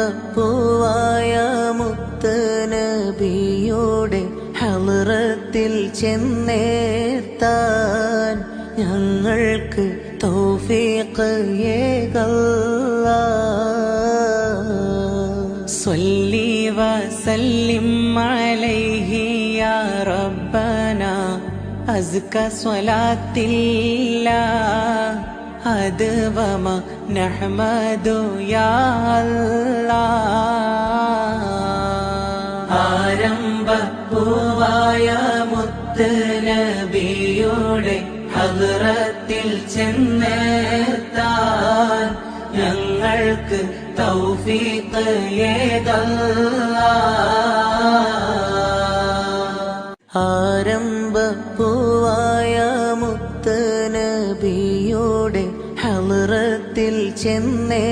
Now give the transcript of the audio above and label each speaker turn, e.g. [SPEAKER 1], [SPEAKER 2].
[SPEAKER 1] ആരംഭപ്പൂവായ മുത്ത് നബിയുടെ ഹളറത്തിൽ ചെന്നെത്താൻ ഞങ്ങൾക്ക് തൗഫീഖ് സ്വല്ലി വസല്ലിം അലൈഹി യാ റബ്ബനാ അസ്ക സ്വലാത്തില്ലാ അദ്വമ നഹ്മദു യാ അല്ലാഹ്. ആരംഭപ്പൂവായ മുത്ത് നബിയുടെ ഹദ്റത്തിൽ ചെന്നെത്താൻ ഞങ്ങൾക്ക് തൗഫീഖ് ആരംഭപ്പൂവായ മുത്ത് നബിയുടെ ഹളറത്തിൽ ചെന്നേ